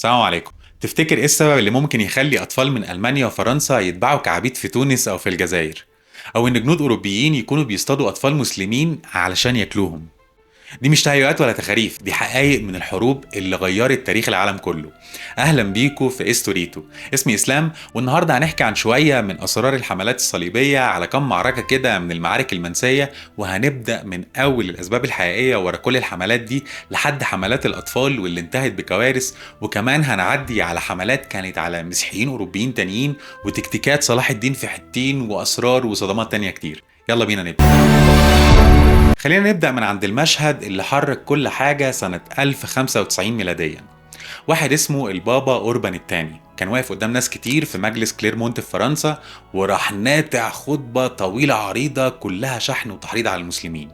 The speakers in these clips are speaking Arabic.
السلام عليكم. تفتكر ايه السبب اللي ممكن يخلي اطفال من المانيا وفرنسا يتباعوا كعبيد في تونس او في الجزائر، او ان جنود اوروبيين يكونوا بيصطادوا اطفال مسلمين علشان ياكلوهم؟ دي مش تهيؤات ولا تخاريف، دي حقائق من الحروب اللي غيرت تاريخ العالم كله. اهلا بيكو في استوريتو. اسمي اسلام، والنهارده هنحكي عن شويه من اسرار الحملات الصليبيه على كم معركه كده من المعارك المنسيه، وهنبدا من اول الاسباب الحقيقيه ورا كل الحملات دي لحد حملات الاطفال واللي انتهت بكوارث، وكمان هنعدي على حملات كانت على مسيحيين اوروبيين تانيين، وتكتيكات صلاح الدين في حتين، واسرار وصدمات تانيه كتير. يلا بينا نبدا. خلينا نبدأ من عند المشهد اللي حرك كل حاجة سنة 1095 ميلاديا. واحد اسمه البابا أوربان الثاني كان واقف قدام ناس كتير في مجلس كليرمونت في فرنسا، وراح ناتع خطبة طويلة عريضة كلها شحن وتحريض على المسلمين،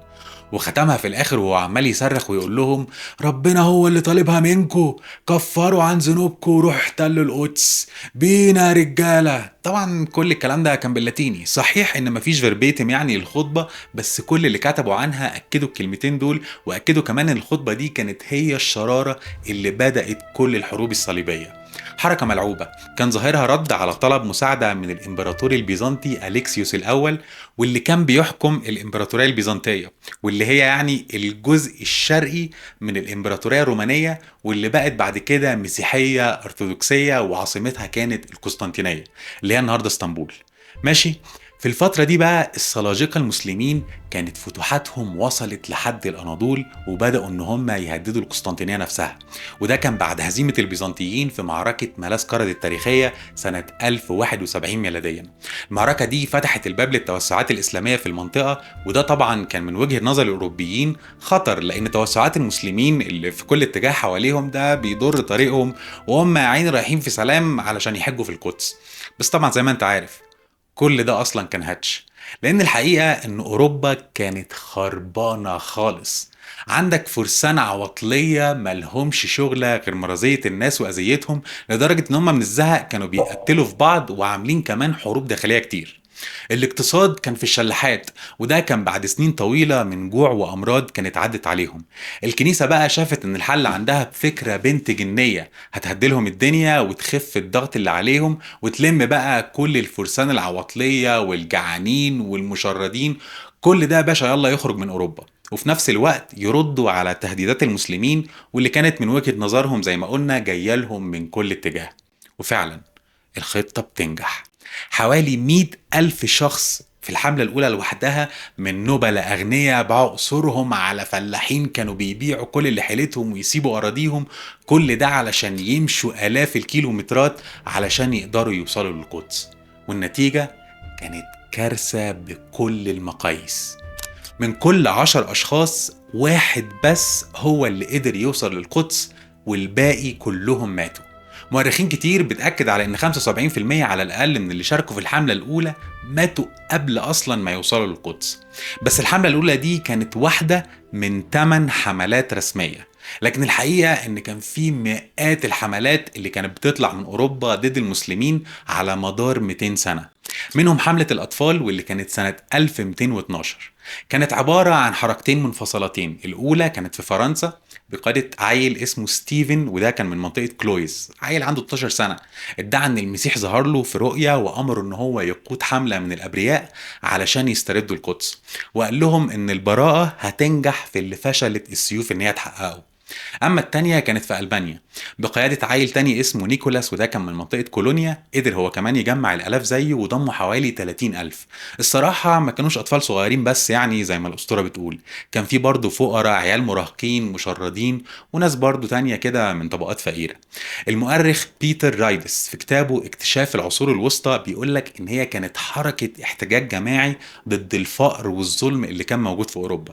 وختمها في الاخر وهو عمال يصرخ ويقول لهم: ربنا هو اللي طالبها منكو، كفروا عن ذنوبكم وروحوا احتلوا القدس بينا يا رجاله. طبعا كل الكلام ده كان باللاتيني، صحيح ان مفيش فيربيتم يعني الخطبه، بس كل اللي كتبوا عنها اكدوا الكلمتين دول، واكدوا كمان ان الخطبه دي كانت هي الشراره اللي بدات كل الحروب الصليبيه. حركة ملعوبة كان ظاهرها رد على طلب مساعدة من الإمبراطور البيزنطي أليكسيوس الأول، واللي كان بيحكم الإمبراطورية البيزنطية، واللي هي يعني الجزء الشرقي من الإمبراطورية الرومانية، واللي بقت بعد كده مسيحية أرثوذكسية، وعاصمتها كانت القسطنطينية اللي هي النهاردة اسطنبول. ماشي. في الفترة دي بقى السلاجقة المسلمين كانت فتوحاتهم وصلت لحد الأناضول، وبدأوا إن هم يهددوا القسطنطينية نفسها، وده كان بعد هزيمة البيزنطيين في معركة مالاسكرد التاريخية سنة 1071 ميلاديا. المعركة دي فتحت الباب للتوسعات الإسلامية في المنطقة، وده طبعا كان من وجهة نظر الأوروبيين خطر، لأن توسعات المسلمين اللي في كل اتجاه حواليهم ده بيضر طريقهم، وهم يا عيني رايحين في سلام علشان يحجوا في القدس. بس طبعا زي ما انت عارف كل ده اصلا كان هاتش، لان الحقيقه ان اوروبا كانت خربانه خالص. عندك فرسان عواطليه ملهمش شغله غير مرضيه الناس واذيتهم، لدرجه ان هم من الزهق كانوا بيقتلوا في بعض، وعاملين كمان حروب داخليه كتير. الاقتصاد كان في الشلاحات، وده كان بعد سنين طويلة من جوع وأمراض كانت عدت عليهم. الكنيسة بقى شافت إن الحل عندها بفكرة بنت جنية هتهدلهم الدنيا وتخف الضغط اللي عليهم، وتلم بقى كل الفرسان العواطلية والجعانين والمشردين، كل ده يا باشا يلا يخرج من أوروبا، وفي نفس الوقت يردوا على تهديدات المسلمين، واللي كانت من وجهة نظرهم زي ما قلنا جاية لهم من كل اتجاه. وفعلا الخطة بتنجح. حوالي 100,000 شخص في الحملة الأولى لوحدها، من نبلاء أغنياء باعوا قصورهم على فلاحين كانوا بيبيعوا كل اللي حيلتهم ويسيبوا أراضيهم، كل ده علشان يمشوا آلاف الكيلومترات علشان يقدروا يوصلوا للقدس. والنتيجة كانت كارثة بكل المقاييس. من كل 10 أشخاص واحد بس هو اللي قدر يوصل للقدس، والباقي كلهم ماتوا. مؤرخين كتير بتأكد على ان 75% على الاقل من اللي شاركوا في الحملة الاولى ماتوا قبل اصلا ما يوصلوا للقدس. بس الحملة الاولى دي كانت واحدة من 8 حملات رسمية، لكن الحقيقة ان كان في مئات الحملات اللي كانت بتطلع من اوروبا ضد المسلمين على مدار 200 سنة. منهم حملة الأطفال واللي كانت سنة 1212، كانت عبارة عن حركتين منفصلتين. الأولى كانت في فرنسا بقيادة عيل اسمه ستيفن، وده كان من منطقة كلويز، عيل عنده 12 سنة، ادعى ان المسيح ظهر له في رؤية وأمره ان هو يقود حملة من الأبرياء علشان يستردوا القدس، وقال لهم ان البراءة هتنجح في اللي فشلت السيوف ان هي تحققه. اما التانية كانت في ألبانيا بقيادة عيل تاني اسمه نيكولاس، وده كان من منطقة كولونيا، قدر هو كمان يجمع الآلاف زيه وضموا حوالي 30,000. الصراحة ما كانوش أطفال صغيرين بس يعني زي ما الأسطورة بتقول، كان في برضه فقراء، عيال مراهقين مشردين، وناس برضه تانية كده من طبقات فقيرة. المؤرخ بيتر رايدس في كتابه اكتشاف العصور الوسطى بيقولك إن هي كانت حركة احتجاج جماعي ضد الفقر والظلم اللي كان موجود في أوروبا.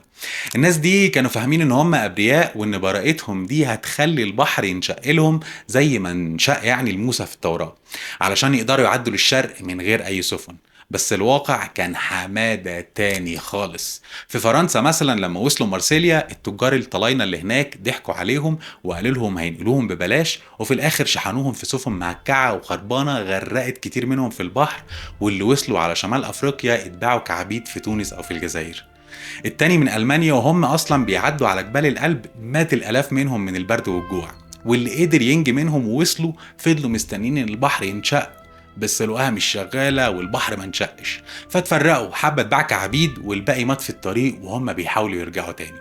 الناس دي كانوا فاهمين ان هم ابرياء، وان براءتهم دي هتخلي البحر ينشق لهم زي ما انشق يعني لموسى في التوراة، علشان يقدروا يعدوا للشرق من غير اي سفن. بس الواقع كان حمادة تاني خالص. في فرنسا مثلا لما وصلوا مارسيليا، التجار الطلاينة اللي هناك ضحكوا عليهم وقالوا لهم هينقلوهم ببلاش، وفي الاخر شحنوهم في سفن معكعة وخربانة غرقت كتير منهم في البحر، واللي وصلوا على شمال افريقيا اتباعوا كعبيد في تونس او في الجزائر. التاني من ألمانيا، وهم أصلا بيعدوا على جبال الألب، مات الآلاف منهم من البرد والجوع. واللي قدر ينجي منهم ووصلوا فضلوا مستنين ان البحر ينشق، بس لقاها مش شغالة والبحر ما انشقش، فاتفرقوا، حبة اتباع كعبيد والباقي مات في الطريق وهم بيحاولوا يرجعوا تاني.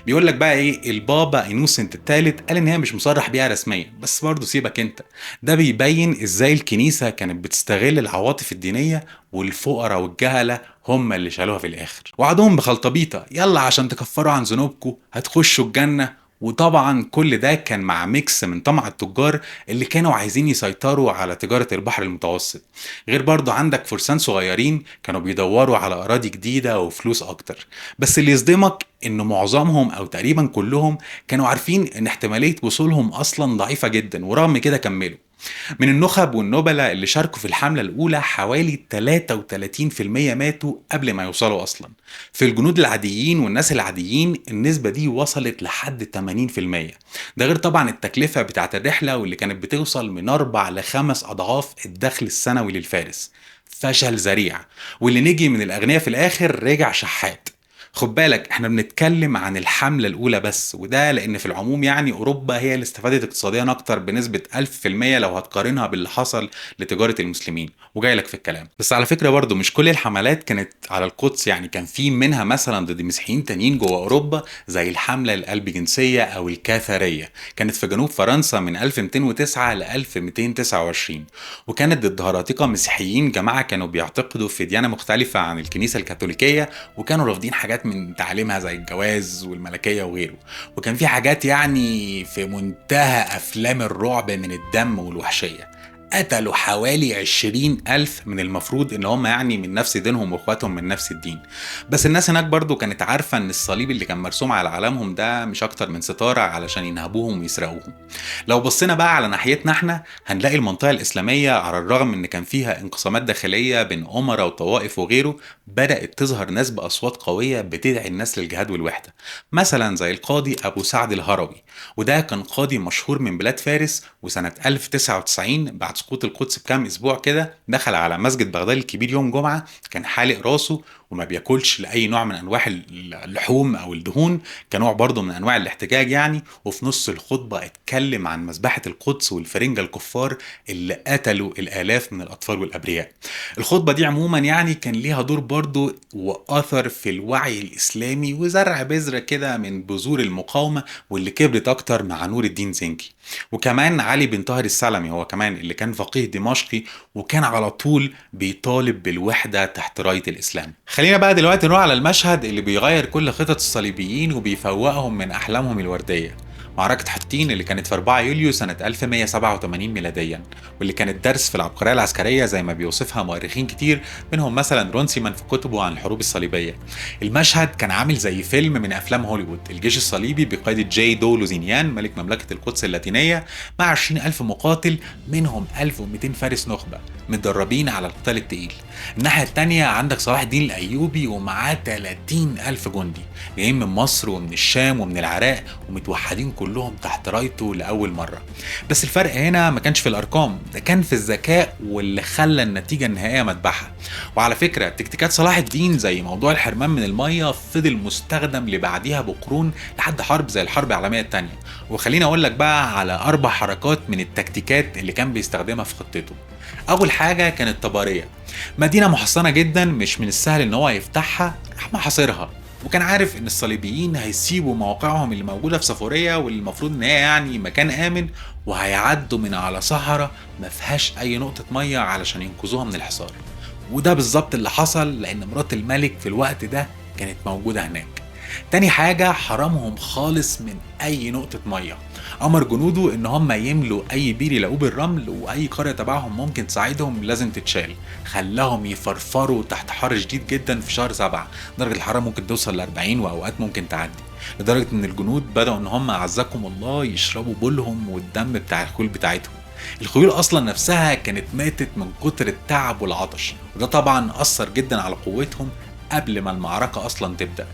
بيقول لك بقى ايه، البابا انوسنت الثالث قال ان هي مش مصرح بيها رسميا، بس برضه سيبك انت، ده بيبين ازاي الكنيسة كانت بتستغل العواطف الدينية، والفقراء والجهلة هم اللي شالوها في الاخر، وعدهم بخلطبيطة يلا عشان تكفروا عن ذنوبكم هتخشوا الجنة. وطبعا كل ده كان مع ميكس من طمع التجار اللي كانوا عايزين يسيطروا على تجارة البحر المتوسط، غير برضو عندك فرسان صغيرين كانوا بيدوروا على أراضي جديدة وفلوس أكتر. بس اللي يصدمك إن معظمهم أو تقريبا كلهم كانوا عارفين إن احتمالية وصولهم أصلا ضعيفة جدا، ورغم كده كملوا. من النخب والنبلاء اللي شاركوا في الحملة الأولى حوالي 33% ماتوا قبل ما يوصلوا أصلا. في الجنود العاديين والناس العاديين النسبة دي وصلت لحد 80%. ده غير طبعا التكلفة بتاعت الرحلة واللي كانت بتوصل من 4 ل 5 أضعاف الدخل السنوي للفارس. فشل ذريع، واللي نجي من الأغنياء في الآخر رجع شحات. خد بالك احنا بنتكلم عن الحملة الأولى بس، وده لأن في العموم يعني أوروبا هي اللي استفادت اقتصاديا أكتر بنسبة 1000% لو هتقارنها باللي حصل لتجارة المسلمين، وجاي لك في الكلام. بس على فكرة برضو مش كل الحملات كانت على القدس، يعني كان في منها مثلا ضد مسيحيين تانيين جوه أوروبا، زي الحملة الألبيجنسية أو الكاثارية، كانت في جنوب فرنسا من 1209 ل 1229، وكانت ضد هراطقة مسيحيين جماعة كانوا بيعتقدوا في ديانة مختلفة عن الكنيسة الكاثوليكية، وكانوا رافضين حاجات من تعليمها زي الجواز والملكية وغيره. وكان في حاجات يعني في منتهى أفلام الرعب من الدم والوحشية. قتلوا حوالي 20,000 من المفروض ان هم يعني من نفس دينهم واخواتهم من نفس الدين. بس الناس هناك برضو كانت عارفة ان الصليب اللي كان مرسوم على علامهم ده مش اكتر من ستارة علشان ينهبوهم ويسرقوهم. لو بصينا بقى على ناحيتنا احنا هنلاقي المنطقة الاسلامية على الرغم ان كان فيها انقسامات داخلية بين امراء وطوائف وغيره، بدأت تظهر ناس بأصوات قوية بتدعي الناس للجهاد والوحدة، مثلا زي القاضي أبو سعد الهروي، وده كان قاضي مشهور من بلاد فارس. وسنة 1099 بعد سقوط القدس بكام أسبوع كده دخل على مسجد بغداد الكبير يوم جمعة، كان حالق راسه وما بياكلش لأي نوع من أنواع اللحوم أو الدهون كنوع برضه من أنواع الاحتجاج يعني. وفي نص الخطبة اتكلم عن مذبحة القدس والفرنجة الكفار اللي قتلوا الآلاف من الأطفال والأبرياء. الخطبة دي عموما يعني كان ليها دور برضه وأثر في الوعي الإسلامي، وزرع بذرة كده من بذور المقاومة واللي كبرت أكتر مع نور الدين زنكي. وكمان علي بن طاهر السلمي هو كمان اللي كان فقيه دمشقي، وكان على طول بيطالب بالوحدة تحت راية الإسلام. خلينا بقى دلوقتي نروح على المشهد اللي بيغير كل خطط الصليبيين وبيفوقهم من أحلامهم الوردية، معركة حطين اللي كانت في 4 يوليو سنة 1187 ميلاديا، واللي كانت درس في العبقرية العسكرية زي ما بيوصفها مؤرخين كتير منهم مثلا رونسيمان في كتبه عن الحروب الصليبية. المشهد كان عامل زي فيلم من أفلام هوليوود، الجيش الصليبي بقيادة جاي دو لوزينيان ملك مملكة القدس اللاتينية مع 20,000 مقاتل، منهم 1200 فارس نخبة متدربين على القتال التقيل. الناحية التانية عندك صلاح الدين الأيوبي ومعاه 30,000 جندي جايين من مصر ومن الشام ومن العراق ومتوحدين كلهم تحت رايته لأول مرة. بس الفرق هنا ما كانش في الأرقام، ده كان في الذكاء واللي خلى النتيجة النهائية مذبحة. وعلى فكرة تكتيكات صلاح الدين زي موضوع الحرمان من المية فضل مستخدم لبعديها بقرون لحد حرب زي الحرب العالمية التانية. وخليني أقول لك بقى على 4 حركات من التكتيكات اللي كان بيستخدمها في خطته. أول حاجة كانت طبارية، مدينة محصنة جدا مش من السهل ان هو يفتحها، راح محاصرها، وكان عارف ان الصليبيين هيسيبوا مواقعهم اللي موجودة في صفورية واللي المفروض ان هي يعني مكان آمن، وهيعدوا من على صحراء ما فيهاش اي نقطة مية علشان ينقذوها من الحصار. وده بالظبط اللي حصل لان مرات الملك في الوقت ده كانت موجودة هناك. تاني حاجة حرمهم خالص من اي نقطة مية، امر جنوده ان هم يملوا اي بير يلاقوه بالرمل، واي قرية تبعهم ممكن تساعدهم لازم تتشال. خلاهم يفرفروا تحت حر شديد جدا في شهر 7، درجة الحرارة ممكن توصل ل 40 واوقات ممكن تعدي، لدرجة ان الجنود بدأوا ان هم اعزكم الله يشربوا بولهم والدم بتاع الخيول بتاعتهم. الخيول اصلا نفسها كانت ماتت من كتر التعب والعطش، وده طبعا اثر جدا على قوتهم قبل ما المعركة أصلا تبدأ.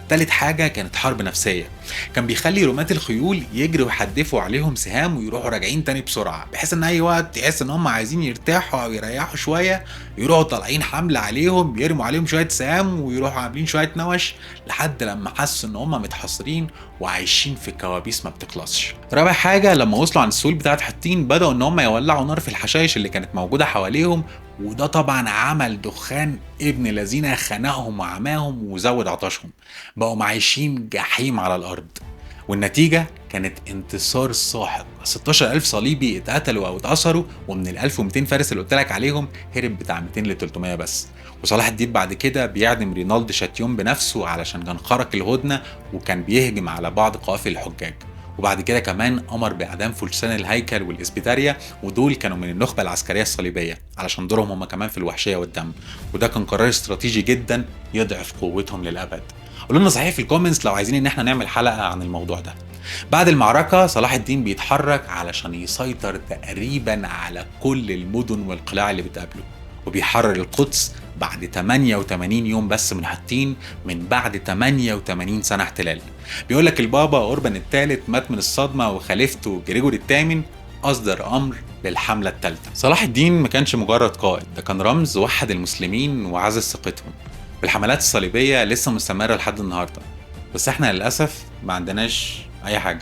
تالت حاجة كانت حرب نفسية، كان بيخلي رماة الخيول يجروا يحدفوا عليهم سهام ويروحوا راجعين تاني بسرعة، بحيث ان اي وقت يحس ان هم عايزين يرتاحوا او يريحوا شوية يروحوا طالعين حملة عليهم، يرموا عليهم شوية سهام ويروحوا عاملين شوية نوش لحد لما حسوا ان هم متحصرين وعايشين في كوابيس ما بتخلصش. رابع حاجة، لما وصلوا عن السهول بتاعت حطين بدأوا ان هم يولعوا نار في الحشائش اللي كانت موجودة حواليهم، وده طبعا عمل دخان ابن لذينه خنقهم وعماهم وزود عطشهم، بقوا عايشين جحيم على الارض. والنتيجة كانت انتصار ساحق، 16,000 صليبي اتقتلوا او اتأثروا، ومن ال 1200 فارس اللي قلتلك عليهم هرب بتاع 200 ل 300 بس. وصلاح الدين بعد كده بيعدم رينالد شاتيون بنفسه علشان كان خرق الهدنة وكان بيهجم على بعض قوافل الحجاج. وبعد كده كمان امر باعدام فرسان الهيكل والاسبيتاريا، ودول كانوا من النخبه العسكريه الصليبيه علشان دورهم هم كمان في الوحشيه والدم، وده كان قرار استراتيجي جدا يضعف قوتهم للابد. قولوا لنا صحيح في الكومنتس لو عايزين ان احنا نعمل حلقه عن الموضوع ده. بعد المعركه صلاح الدين بيتحرك علشان يسيطر تقريبا على كل المدن والقلاع اللي بتقابله، وبيحرر القدس بعد 88 يوم بس من حطين، من بعد 88 سنة احتلال. بيقولك البابا أوربان الثالث مات من الصدمة، وخليفته جريجوري الثامن أصدر أمر للحملة الثالثة. صلاح الدين ما كانش مجرد قائد، ده كان رمز وحد المسلمين وعزز ثقتهم. الحملات الصليبية لسه مستمرة لحد النهاردة، بس احنا للأسف ما عندناش أي حاجة.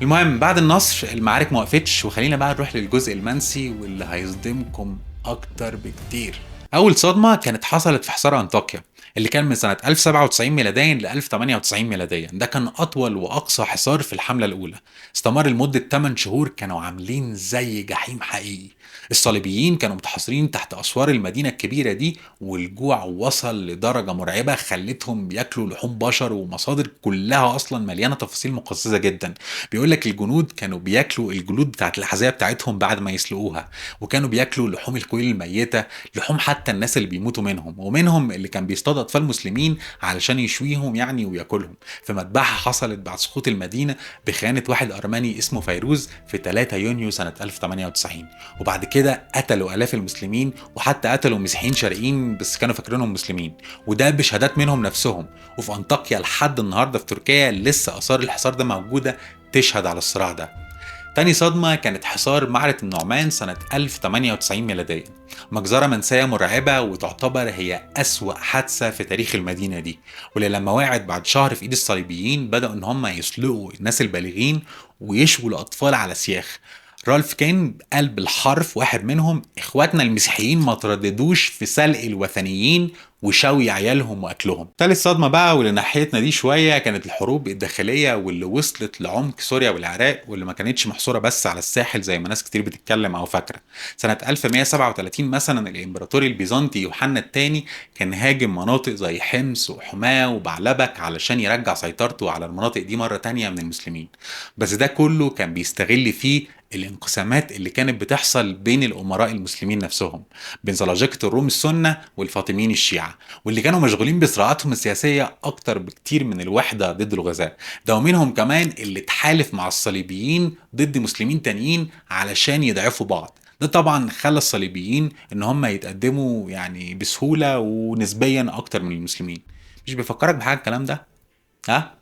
المهم بعد النصر المعارك ما وقفتش، وخلينا بقى نروح للجزء المنسي واللي هيصدمكم أكتر بكتير. أول صدمة كانت حصلت في حصار أنطاكيا اللي كان من سنة 1097 ميلاديا ل 1098 ميلاديا. ده كان أطول وأقصى حصار في الحملة الأولى، استمر لمدة 8 شهور، كانوا عاملين زي جحيم حقيقي. الصليبيين كانوا متحصرين تحت أسوار المدينة الكبيرة دي، والجوع وصل لدرجة مرعبة خلتهم بياكلوا لحوم بشر، ومصادر كلها أصلا مليانة تفاصيل مقززة جدا. بيقولك الجنود كانوا بياكلوا الجلود بتاعت الأحذية بتاعتهم بعد ما يسلقوها، وكانوا بياكلوا لحوم الخيول الميتة، لحوم حتى الناس اللي بيموتوا منهم، ومنهم اللي كان بيصطاد أطفال مسلمين علشان يشويهم يعني وياكلهم. في مذبحة حصلت بعد سقوط المدينة بخيانة واحد أرمني اسمه فيروز في 3 يونيو سنة 1098. وبعد كده قتلوا آلاف المسلمين، وحتى قتلوا مسيحيين شرقيين بس كانوا فاكرينهم مسلمين، وده بشهادات منهم نفسهم. وفي أنطاكيا لحد النهارده في تركيا لسه آثار الحصار ده موجودة تشهد على الصراع ده. تاني صدمة كانت حصار معرة النعمان سنة 1098 ميلادية، مجزرة منسية مرعبة وتعتبر هي أسوأ حادثة في تاريخ المدينة دي، واللي لما وقعت بعد شهر في إيد الصليبيين بدأوا إن هم يسلقوا الناس البالغين ويشووا الأطفال على سياخ. رالف كين قال بالحرف واحد منهم: اخواتنا المسيحيين ما ترددوش في سلق الوثنيين وشوي عيالهم واكلهم. تالت صدمه بقى واللي ناحيتنا دي شويه كانت الحروب الداخليه واللي وصلت لعمق سوريا والعراق، واللي ما كانتش محصوره بس على الساحل زي ما ناس كتير بتتكلم او فاكره. سنه 1137 مثلا الامبراطور البيزنطي يوحنا الثاني كان هاجم مناطق زي حمص وحماه وبعلبك علشان يرجع سيطرته على المناطق دي مره تانية من المسلمين. بس ده كله كان بيستغل فيه الانقسامات اللي كانت بتحصل بين الامراء المسلمين نفسهم، بين سلاجقة الروم السنة والفاطميين الشيعة، واللي كانوا مشغولين بصراعاتهم السياسية اكتر بكتير من الوحدة ضد الغزاة. ده ومنهم كمان اللي اتحالف مع الصليبيين ضد مسلمين تانيين علشان يضعفوا بعض. ده طبعا خلى الصليبيين ان هم يتقدموا يعني بسهولة ونسبيا اكتر من المسلمين. مش بيفكرك بحاجة الكلام ده؟ ها؟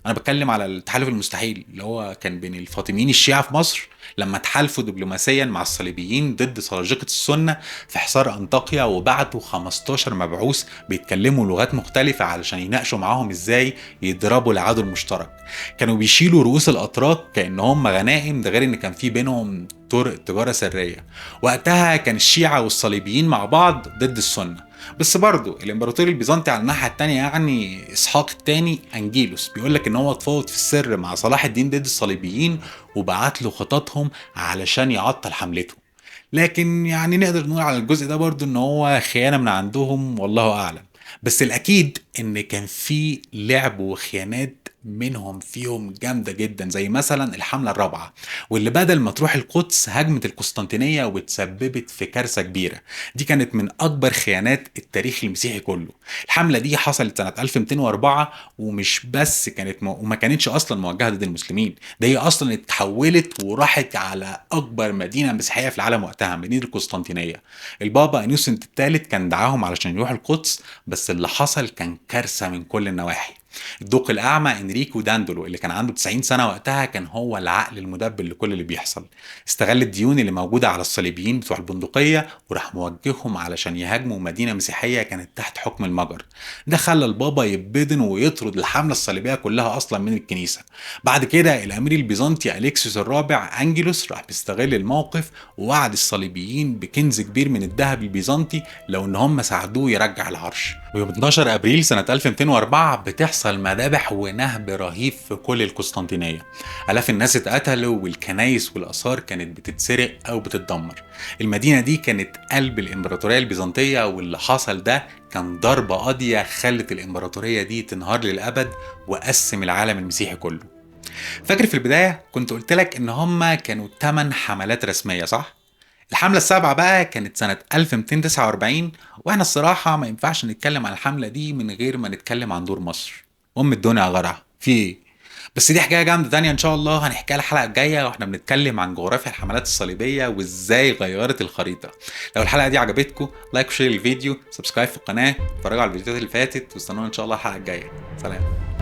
انا بتكلم على التحالف المستحيل اللي هو كان بين الفاطميين الشيعة في مصر لما تحالفوا دبلوماسيا مع الصليبيين ضد سلاجقة السنة في حصار انطاكيا، وبعتوا 15 مبعوث بيتكلموا لغات مختلفة علشان يناقشوا معاهم ازاي يضربوا العدو المشترك. كانوا بيشيلوا رؤوس الاتراك كأنهم غنائم، ده غير ان كان في بينهم طرق تجارة سرية. وقتها كان الشيعة والصليبيين مع بعض ضد السنة. بس برضو الامبراطور البيزنطي على الناحيه الثانيه يعني اسحاق الثاني انجيلوس بيقول لك ان هو اتفاوض في السر مع صلاح الدين ضد الصليبيين وبعت له خططهم علشان يعطل حملته. لكن يعني نقدر نقول على الجزء ده برضو ان هو خيانه من عندهم والله اعلم. بس الاكيد ان كان في لعب وخيانات منهم فيهم جامدة جدا زي مثلا الحملة الرابعة، واللي بدل ما تروح القدس هجمت القسطنطينية وتسببت في كارثة كبيرة. دي كانت من أكبر خيانات التاريخ المسيحي كله. الحملة دي حصلت سنة 1204، ومش بس كانت وما كانتش أصلا موجهة ضد المسلمين، ده هي أصلا اتحولت وراحت على أكبر مدينة مسيحية في العالم وقتها، مدينة القسطنطينية. البابا انوسنت الثالث كان دعاهم علشان يروحوا القدس، بس اللي حصل كان كارثة من كل النواحي. الدوق الأعمى إنريكو داندولو اللي كان عنده 90 سنة وقتها كان هو العقل المدبر لكل اللي بيحصل. استغل الديون اللي موجودة على الصليبيين بتوع البندقية وراح موجههم علشان يهاجموا مدينة مسيحية كانت تحت حكم المجر. ده خلى البابا يبدن ويطرد الحملة الصليبية كلها أصلا من الكنيسة. بعد كده الأمير البيزنطي أليكسيوس الرابع أنجلوس راح بيستغل الموقف ووعد الصليبيين بكنز كبير من الذهب البيزنطي لو إن هم ساعدوه يرجع العرش. ويوم 12 أبريل سنة 1204 بتحصل مذابح ونهب رهيب في كل القسطنطينية. آلاف الناس اتقتلوا والكنايس والآثار كانت بتتسرق أو بتتدمر. المدينة دي كانت قلب الإمبراطورية البيزنطية، واللي حصل ده كان ضربة قاضية خلت الإمبراطورية دي تنهار للأبد وقسم العالم المسيحي كله. فاكر في البداية كنت قلت لك إن هما كانوا 8 حملات رسمية صح؟ الحملة السابعة بقى كانت سنة 1249، واحنا الصراحة ما ينفعش نتكلم عن الحملة دي من غير ما نتكلم عن دور مصر. الدنيا غرع في ايه؟ بس دي حكاية جامدة تانية ان شاء الله هنحكيها الحلقة الجاية، واحنا بنتكلم عن جغرافيا الحملات الصليبية وازاي غيرت الخريطة. لو الحلقة دي عجبتكم لايك وشير الفيديو، سبسكرايب في القناة، اتفرجوا على الفيديوهات اللي فاتت، واستنونا ان شاء الله الحلقة الجاية. سلام.